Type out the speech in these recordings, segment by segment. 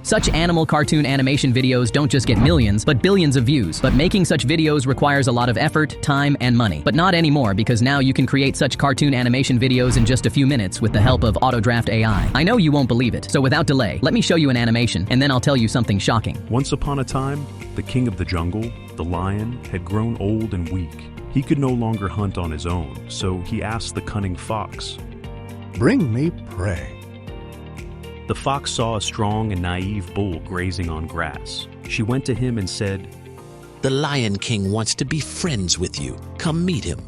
Such animal cartoon animation videos don't just get millions, but billions of views. But making such videos requires a lot of effort, time, and money. But not anymore, because now you can create such cartoon animation videos in just a few minutes with the help of Autodraft AI. I know you won't believe it, so without delay, let me show you an animation, and then I'll tell you something shocking. Once upon a time, the king of the jungle, the lion, had grown old and weak. He could no longer hunt on his own, so he asked the cunning fox, "Bring me prey." The fox saw a strong and naive bull grazing on grass. She went to him and said, "The Lion King wants to be friends with you. Come meet him."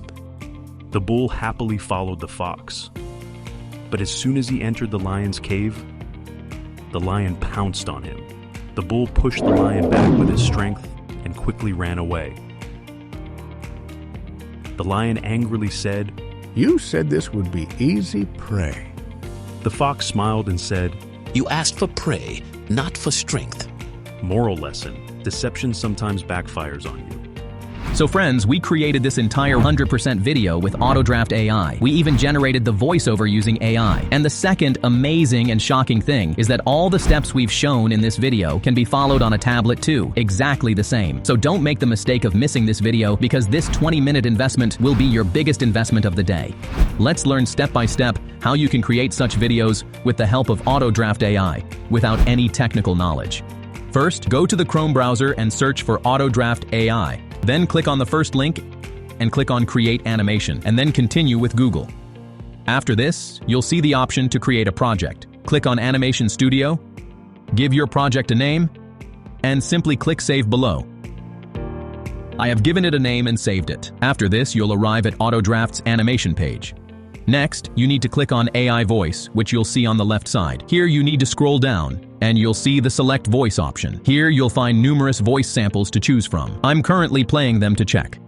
The bull happily followed the fox. But as soon as he entered the lion's cave, the lion pounced on him. The bull pushed the lion back with his strength and quickly ran away. The lion angrily said, "You said this would be easy prey." The fox smiled and said, "You asked for prey, not for strength." Moral lesson: deception sometimes backfires on you. So friends, we created this entire 100% video with Autodraft AI. We even generated the voiceover using AI. And the second amazing and shocking thing is that all the steps we've shown in this video can be followed on a tablet too, exactly the same. So don't make the mistake of missing this video, because this 20-minute investment will be your biggest investment of the day. Let's learn step by step how you can create such videos with the help of Autodraft AI without any technical knowledge. First, go to the Chrome browser and search for Autodraft AI. Then click on the first link and click on Create Animation, and then continue with Google. After this, you'll see the option to create a project. Click on Animation Studio, give your project a name, and simply click Save below. I have given it a name and saved it. After this, you'll arrive at Autodraft's animation page. Next, you need to click on AI Voice, which you'll see on the left side. Here you need to scroll down, and you'll see the Select Voice option. Here you'll find numerous voice samples to choose from. I'm currently playing them to check.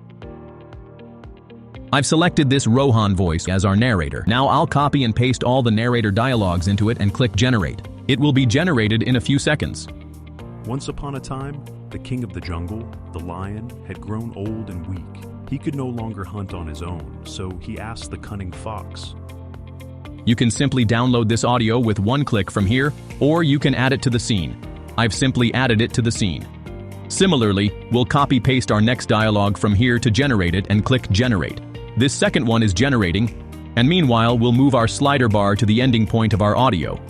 I've selected this Rohan voice as our narrator. Now I'll copy and paste all the narrator dialogues into it and click Generate. It will be generated in a few seconds. Once upon a time, the king of the jungle, the lion, had grown old and weak. He could no longer hunt on his own, so he asked the cunning fox. You can simply download this audio with one click from here, or you can add it to the scene. I've simply added it to the scene. Similarly, we'll copy-paste our next dialogue from here to generate it and click Generate. This second one is generating, and meanwhile we'll move our slider bar to the ending point of our audio.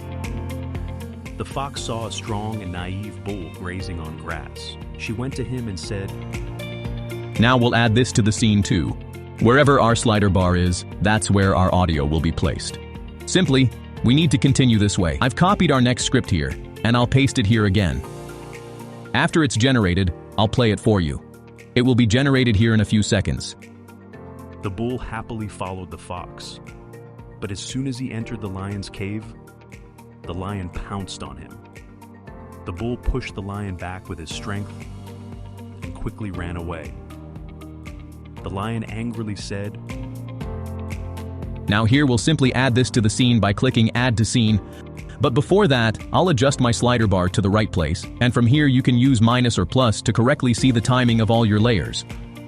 The fox saw a strong and naive bull grazing on grass. She went to him and said, Now we'll add this to the scene too. Wherever our slider bar is, that's where our audio will be placed. Simply, we need to continue this way. I've copied our next script here, and I'll paste it here again. After it's generated, I'll play it for you. It will be generated here in a few seconds. The bull happily followed the fox. But as soon as he entered the lion's cave, the lion pounced on him. The bull pushed the lion back with his strength and quickly ran away. The lion angrily said, Now here we'll simply add this to the scene by clicking Add to Scene. But before that, I'll adjust my slider bar to the right place, and from here you can use minus or plus to correctly see the timing of all your layers.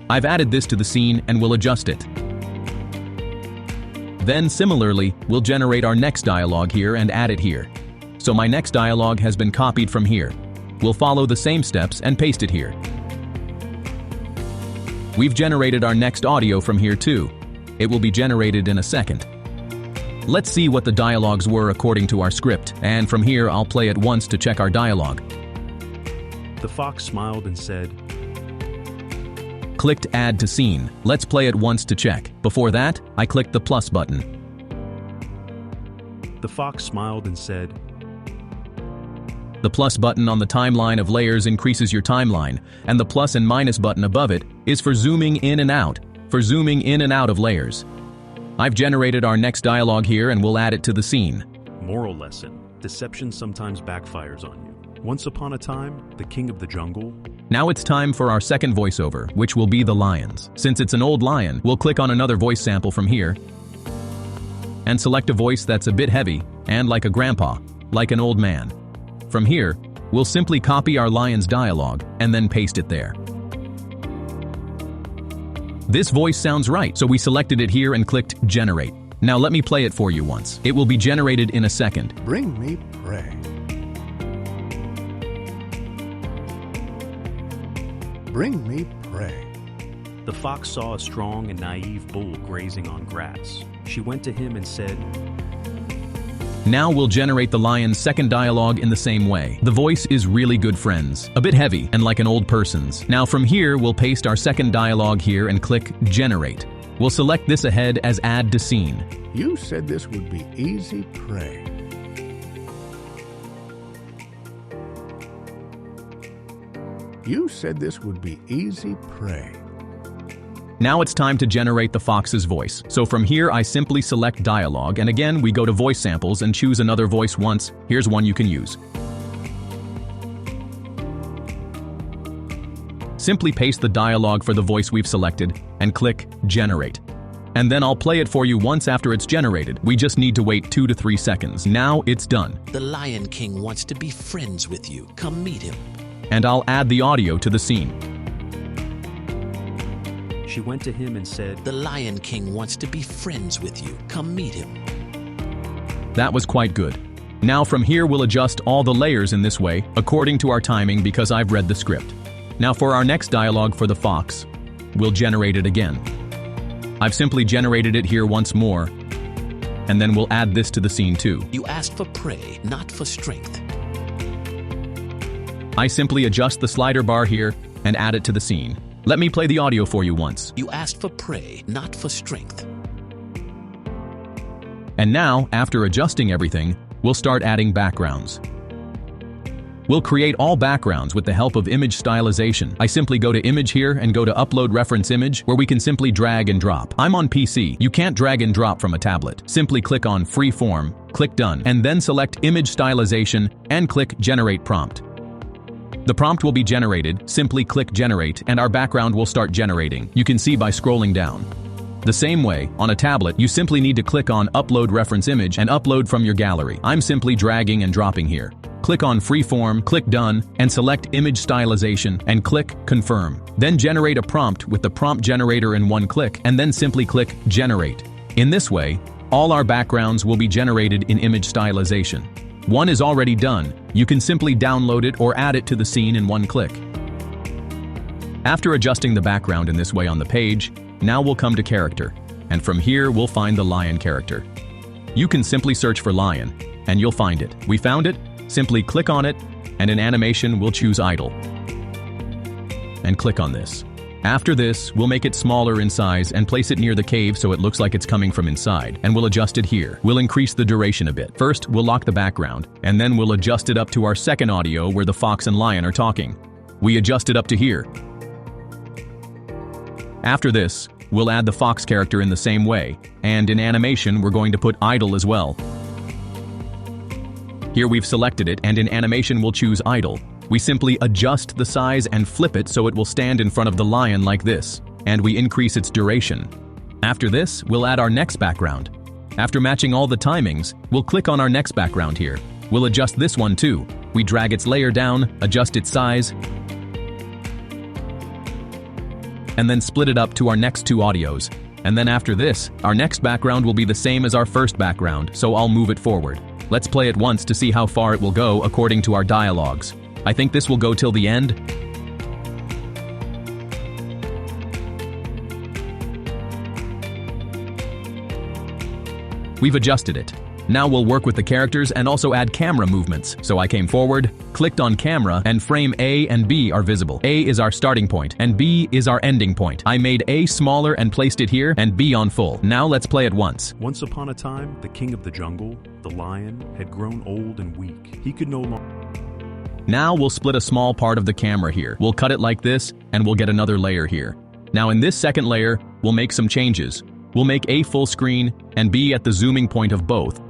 I've added this to the scene and will adjust it. Then similarly, we'll generate our next dialogue here and add it here. So my next dialogue has been copied from here. We'll follow the same steps and paste it here. We've generated our next audio from here too. It will be generated in a second. Let's see what the dialogues were according to our script, and from here I'll play it once to check our dialogue. The fox smiled and said, Clicked Add to Scene. Let's play it once to check. Before that, I clicked the plus button. The fox smiled and said, The plus button on the timeline of layers increases your timeline, and the plus and minus button above it is for zooming in and out, of layers. I've generated our next dialogue here and we'll add it to the scene. Moral lesson: deception sometimes backfires on you. Once upon a time, the king of the jungle. Now it's time for our second voiceover, which will be the lion's. Since it's an old lion, we'll click on another voice sample from here and select a voice that's a bit heavy and like a grandpa, like an old man. From here, we'll simply copy our lion's dialogue and then paste it there. This voice sounds right, so we selected it here and clicked Generate. Now let me play it for you once. It will be generated in a second. Bring me prey. Bring me prey. The fox saw a strong and naive bull grazing on grass. She went to him and said, Now we'll generate the lion's second dialogue in the same way. The voice is really good, friends. A bit heavy and like an old person's. Now from here, we'll paste our second dialogue here and click Generate. We'll select this ahead as Add to Scene. You said this would be easy prey. You said this would be easy prey. Now it's time to generate the fox's voice. So from here, I simply select dialogue, and again, we go to voice samples and choose another voice once. Here's one you can use. Simply paste the dialogue for the voice we've selected and click Generate. And then I'll play it for you once after it's generated. We just need to wait 2 to 3 seconds. Now it's done. The Lion King wants to be friends with you. Come meet him. And I'll add the audio to the scene. She went to him and said, The Lion King wants to be friends with you. Come meet him. That was quite good. Now from here, we'll adjust all the layers in this way, according to our timing because I've read the script. Now for our next dialogue for the fox, we'll generate it again. I've simply generated it here once more, and then we'll add this to the scene too. You asked for prey, not for strength. I simply adjust the slider bar here and add it to the scene. Let me play the audio for you once. You asked for prey, not for strength. And now, after adjusting everything, we'll start adding backgrounds. We'll create all backgrounds with the help of image stylization. I simply go to Image here and go to Upload Reference Image, where we can simply drag and drop. I'm on PC. You can't drag and drop from a tablet. Simply click on Freeform, click Done, and then select Image Stylization and click Generate Prompt. The prompt will be generated. Simply click Generate, and our background will start generating. You can see by scrolling down. The same way, on a tablet, you simply need to click on Upload Reference Image and upload from your gallery. I'm simply dragging and dropping here. Click on Freeform, click Done, and select Image Stylization, and click Confirm. Then generate a prompt with the prompt generator in one click, and then simply click Generate. In this way, all our backgrounds will be generated in image stylization. One is already done. You can simply download it or add it to the scene in one click. After adjusting the background in this way on the page, now we'll come to character, and from here we'll find the lion character. You can simply search for lion, and you'll find it. We found it. Simply click on it, and in animation we'll choose idle. And click on this. After this, we'll make it smaller in size and place it near the cave so it looks like it's coming from inside, and we'll adjust it here. We'll increase the duration a bit. First, we'll lock the background, and then we'll adjust it up to our second audio where the fox and lion are talking. We adjust it up to here. After this, we'll add the fox character in the same way, and in animation we're going to put idle as well. Here we've selected it, and in animation we'll choose idle. We simply adjust the size and flip it so it will stand in front of the lion like this, and we increase its duration. After this, we'll add our next background. After matching all the timings, we'll click on our next background here. We'll adjust this one too. We drag its layer down, adjust its size, and then split it up to our next two audios. And then after this, our next background will be the same as our first background, so I'll move it forward. Let's play it once to see how far it will go according to our dialogues. I think this will go till the end. We've adjusted it. Now we'll work with the characters and also add camera movements. So I came forward, clicked on camera, and frame A and B are visible. A is our starting point, and B is our ending point. I made A smaller and placed it here, and B on full. Now let's play it once. Once upon a time, the king of the jungle, the lion, had grown old and weak. He could no longer... Now we'll split a small part of the camera here. We'll cut it like this, and we'll get another layer here. Now in this second layer, we'll make some changes. We'll make A full screen and B at the zooming point of both.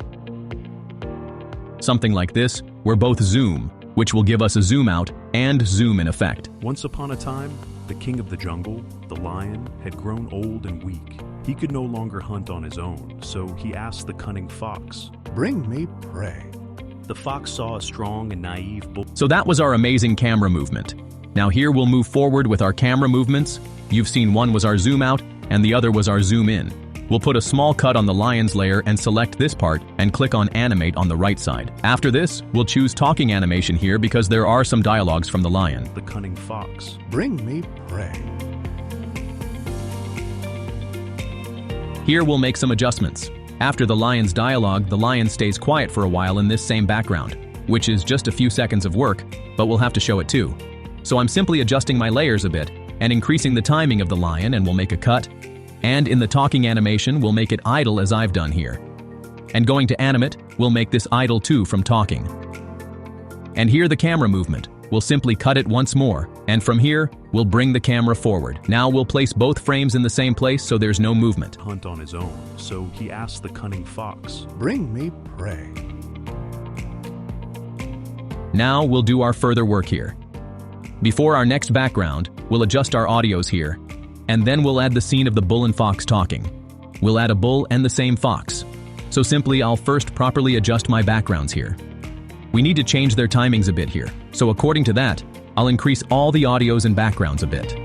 Something like this, where both zoom, which will give us a zoom out and zoom in effect. Once upon a time, the king of the jungle, the lion, had grown old and weak. He could no longer hunt on his own, so he asked the cunning fox, Bring me prey. The fox saw a strong and naive bull. So that was our amazing camera movement. Now here we'll move forward with our camera movements. You've seen one was our zoom out and the other was our zoom in. we'll put a small cut on the lion's layer and select this part and click on Animate on the right side. After this, we'll choose Talking Animation here because there are some dialogues from the lion. The cunning fox. Bring me prey. Here we'll make some adjustments. After the lion's dialogue, the lion stays quiet for a while in this same background, which is just a few seconds of work, but we'll have to show it too. So I'm simply adjusting my layers a bit and increasing the timing of the lion, and we'll make a cut. And in the talking animation, we'll make it idle as I've done here. And going to Animate, we'll make this idle too from talking. And here the camera movement. We'll simply cut it once more, and from here, we'll bring the camera forward. Now we'll place both frames in the same place so there's no movement. Hunt on his own, so he asks the cunning fox. Bring me prey. Now we'll do our further work here. Before our next background, we'll adjust our audios here, and then we'll add the scene of the bull and fox talking. We'll add a bull and the same fox. So simply, I'll first properly adjust my backgrounds here. We need to change their timings a bit here, so according to that, I'll increase all the audios and backgrounds a bit.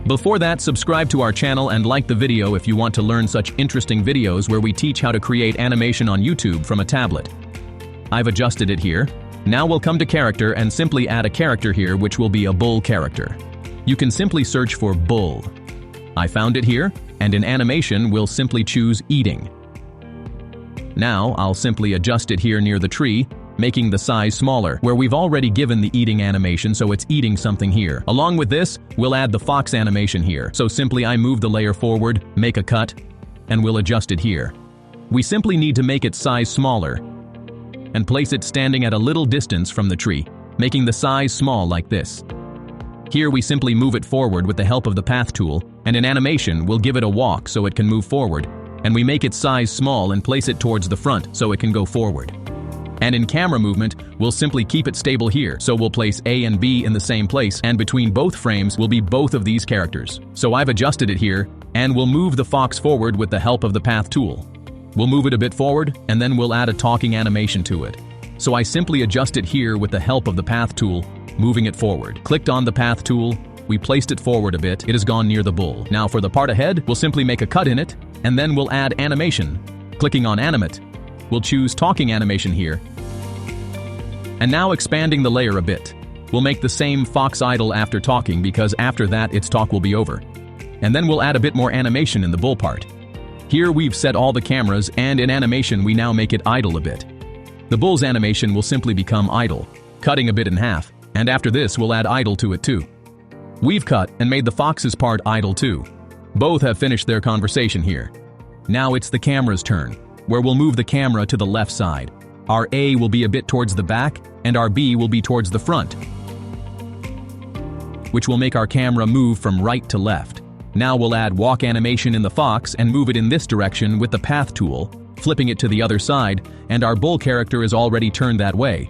Before that, subscribe to our channel and like the video if you want to learn such interesting videos where we teach how to create animation on YouTube from a tablet. I've adjusted it here. Now we'll come to character and simply add a character here, which will be a bull character. You can simply search for bull. I found it here, and in animation we'll simply choose eating. Now I'll simply adjust it here near the tree, making the size smaller, where we've already given the eating animation, so it's eating something here. Along with this, we'll add the fox animation here. So simply I move the layer forward, make a cut, and we'll adjust it here. We simply need to make its size smaller and place it standing at a little distance from the tree, making the size small like this. Here we simply move it forward with the help of the path tool, and in animation we'll give it a walk so it can move forward, and we make its size small and place it towards the front so it can go forward. And in camera movement, we'll simply keep it stable here, so we'll place A and B in the same place, and between both frames will be both of these characters. So I've adjusted it here, and we'll move the fox forward with the help of the path tool. We'll move it a bit forward, and then we'll add a talking animation to it. So I simply adjust it here with the help of the path tool, moving it forward. Clicked on the path tool, we placed it forward a bit, it has gone near the bull. Now for the part ahead, we'll simply make a cut in it, and then we'll add animation. Clicking on Animate, we'll choose Talking Animation here. And now expanding the layer a bit. We'll make the same fox idle after talking because after that its talk will be over. And then we'll add a bit more animation in the bull part. Here we've set all the cameras, and in animation we now make it idle a bit. The bull's animation will simply become idle, cutting a bit in half, and after this we'll add idle to it too. We've cut and made the fox's part idle too. Both have finished their conversation here. Now it's the camera's turn, where we'll move the camera to the left side. Our A will be a bit towards the back, and our B will be towards the front, which will make our camera move from right to left. Now we'll add walk animation in the fox and move it in this direction with the path tool, flipping it to the other side, and our bull character is already turned that way.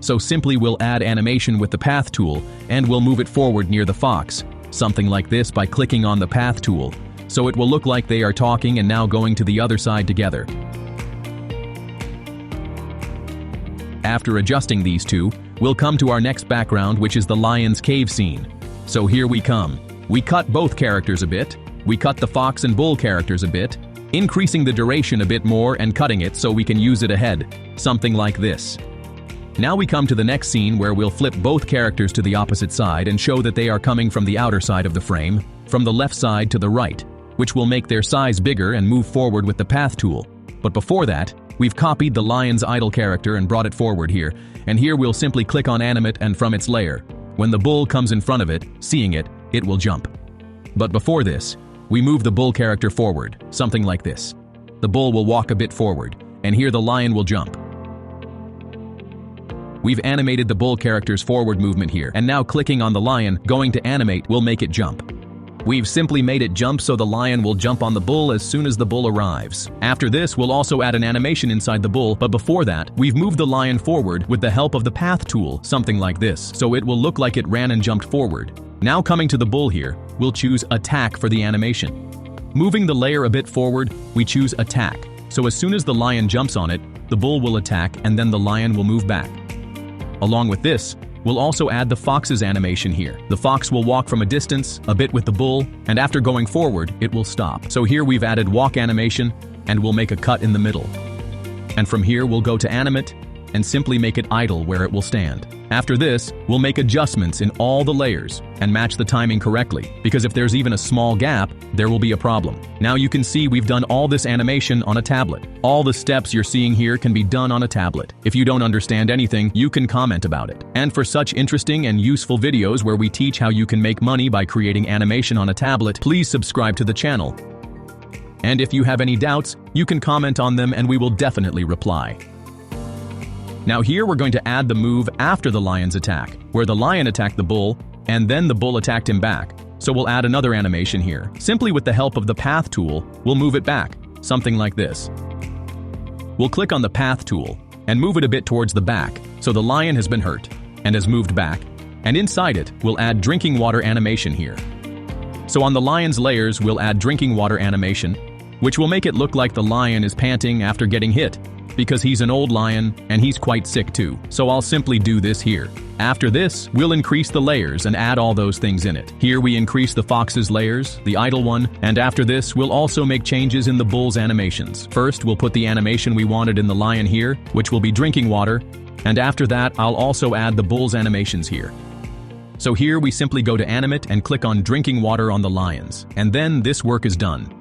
So simply we'll add animation with the path tool, and we'll move it forward near the fox, something like this by clicking on the path tool, so it will look like they are talking and now going to the other side together. After adjusting these two, we'll come to our next background, which is the lion's cave scene. So here we come. We cut both characters a bit, we cut the fox and bull characters a bit, increasing the duration a bit more and cutting it so we can use it ahead, something like this. Now we come to the next scene where we'll flip both characters to the opposite side and show that they are coming from the outer side of the frame, from the left side to the right, which will make their size bigger and move forward with the path tool. But before that, we've copied the lion's idle character and brought it forward here, and here we'll simply click on Animate, and from its layer, when the bull comes in front of it, seeing it, it will jump. But before this, we move the bull character forward, something like this. The bull will walk a bit forward, and here the lion will jump. We've animated the bull character's forward movement here, and now clicking on the lion, going to Animate will make it jump. We've simply made it jump so the lion will jump on the bull as soon as the bull arrives. After this, we'll also add an animation inside the bull, but before that, we've moved the lion forward with the help of the path tool, something like this, so it will look like it ran and jumped forward. Now coming to the bull here, we'll choose Attack for the animation. Moving the layer a bit forward, we choose Attack, so as soon as the lion jumps on it, the bull will attack and then the lion will move back. Along with this, we'll also add the fox's animation here. The fox will walk from a distance, a bit with the bull, and after going forward, it will stop. So here we've added walk animation, and we'll make a cut in the middle. And from here we'll go to Animate, and simply make it idle where it will stand. After this, we'll make adjustments in all the layers and match the timing correctly, because if there's even a small gap, there will be a problem. Now you can see we've done all this animation on a tablet. All the steps you're seeing here can be done on a tablet. If you don't understand anything, you can comment about it. And for such interesting and useful videos where we teach how you can make money by creating animation on a tablet, please subscribe to the channel. And if you have any doubts, you can comment on them and we will definitely reply. Now here we're going to add the move after the lion's attack, where the lion attacked the bull, and then the bull attacked him back. So we'll add another animation here. Simply with the help of the path tool, we'll move it back, something like this. We'll click on the path tool, and move it a bit towards the back, so the lion has been hurt, and has moved back, and inside it, we'll add drinking water animation here. So on the lion's layers, we'll add drinking water animation, which will make it look like the lion is panting after getting hit, because he's an old lion and he's quite sick too. So I'll simply do this here. After this, we'll increase the layers and add all those things in it. Here we increase the fox's layers, the idle one, and after this, we'll also make changes in the bull's animations. First, we'll put the animation we wanted in the lion here, which will be drinking water, and after that, I'll also add the bull's animations here. So here we simply go to Animate and click on drinking water on the lions, and then this work is done.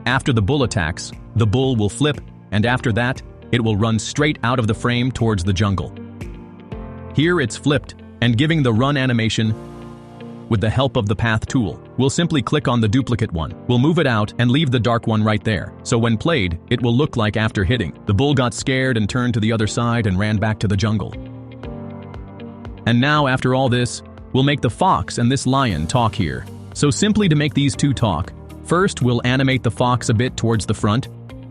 After the bull attacks, the bull will flip, and after that, it will run straight out of the frame towards the jungle. Here it's flipped, and giving the run animation with the help of the path tool. We'll simply click on the duplicate one. We'll move it out and leave the dark one right there. So when played, it will look like after hitting. The bull got scared and turned to the other side and ran back to the jungle. And now after all this, we'll make the fox and this lion talk here. So simply to make these two talk, first we'll animate the fox a bit towards the front,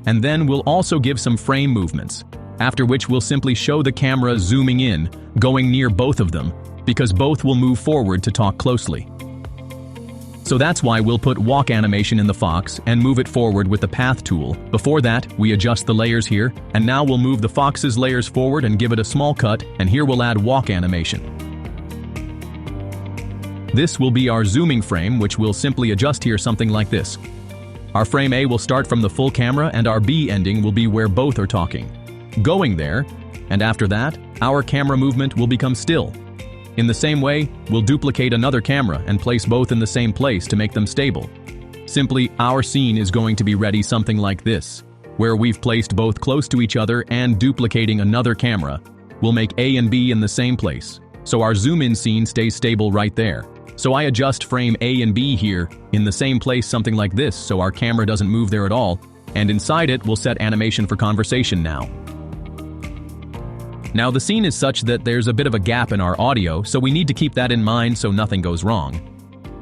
and then we'll also give some frame movements, after which we'll simply show the camera zooming in, going near both of them, because both will move forward to talk closely. So that's why we'll put walk animation in the fox and move it forward with the path tool. Before that, we adjust the layers here, and now we'll move the fox's layers forward and give it a small cut, and here we'll add walk animation. This will be our zooming frame, which we'll simply adjust here something like this. Our frame A will start from the full camera and our B ending will be where both are talking. Going there, and after that, our camera movement will become still. In the same way, we'll duplicate another camera and place both in the same place to make them stable. Simply, our scene is going to be ready something like this, where we've placed both close to each other and duplicating another camera. We'll make A and B in the same place, so our zoom-in scene stays stable right there. So I adjust frame A and B here in the same place something like this so our camera doesn't move there at all, and inside it we'll set animation for conversation now. Now the scene is such that there's a bit of a gap in our audio, so we need to keep that in mind so nothing goes wrong.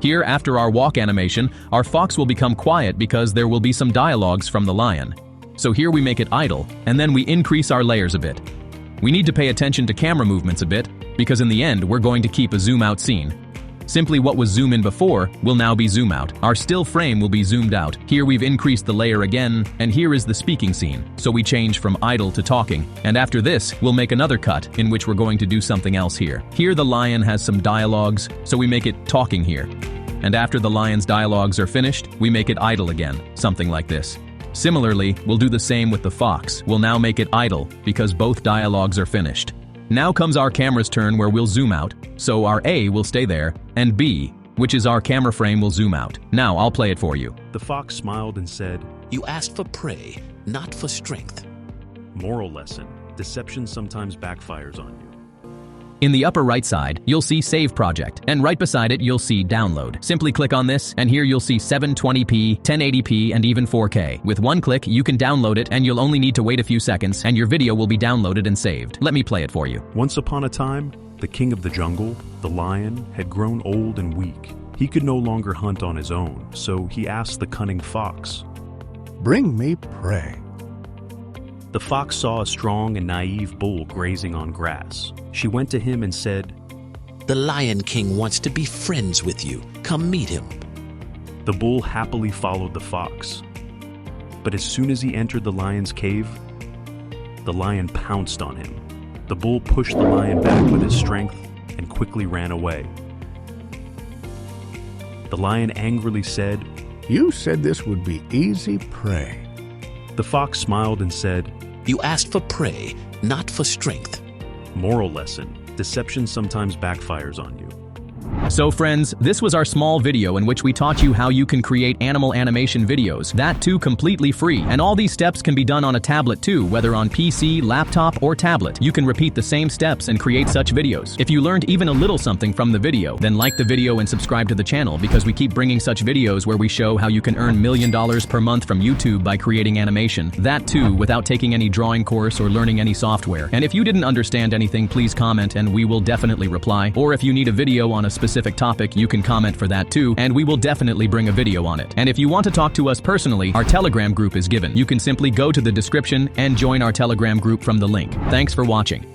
Here, after our walk animation, our fox will become quiet because there will be some dialogues from the lion. So here we make it idle, and then we increase our layers a bit. We need to pay attention to camera movements a bit, because in the end we're going to keep a zoom-out scene. Simply what was zoom in before will now be zoom out. Our still frame will be zoomed out. Here we've increased the layer again, and here is the speaking scene. So we change from idle to talking. And after this, we'll make another cut in which we're going to do something else here. Here the lion has some dialogues, so we make it talking here. And after the lion's dialogues are finished, we make it idle again, something like this. Similarly, we'll do the same with the fox. We'll now make it idle because both dialogues are finished. Now comes our camera's turn where we'll zoom out, so our A will stay there, and B, which is our camera frame, will zoom out. Now I'll play it for you. The fox smiled and said, You asked for prey, not for strength. Moral lesson: deception sometimes backfires on you. In the upper right side, you'll see Save Project, and right beside it you'll see Download. Simply click on this, and here you'll see 720p, 1080p, and even 4K. With one click, you can download it, and you'll only need to wait a few seconds, and your video will be downloaded and saved. Let me play it for you. Once upon a time, the king of the jungle, the lion, had grown old and weak. He could no longer hunt on his own, so he asked the cunning fox, Bring me prey. The fox saw a strong and naive bull grazing on grass. She went to him and said, The Lion King wants to be friends with you. Come meet him. The bull happily followed the fox. But as soon as he entered the lion's cave, the lion pounced on him. The bull pushed the lion back with his strength and quickly ran away. The lion angrily said, You said this would be easy prey. The fox smiled and said, You asked for prey, not for strength. Moral lesson: deception sometimes backfires on you. So friends, this was our small video in which we taught you how you can create animal animation videos, that too completely free. And all these steps can be done on a tablet too, whether on PC, laptop, or tablet. You can repeat the same steps and create such videos. If you learned even a little something from the video, then like the video and subscribe to the channel, because we keep bringing such videos where we show how you can earn $1 million per month from YouTube by creating animation. That too, without taking any drawing course or learning any software. And if you didn't understand anything, please comment and we will definitely reply. Or if you need a video on a specific topic, you can comment for that too, and we will definitely bring a video on it. And if you want to talk to us personally, our Telegram group is given. You can simply go to the description and join our Telegram group from the link. Thanks for watching.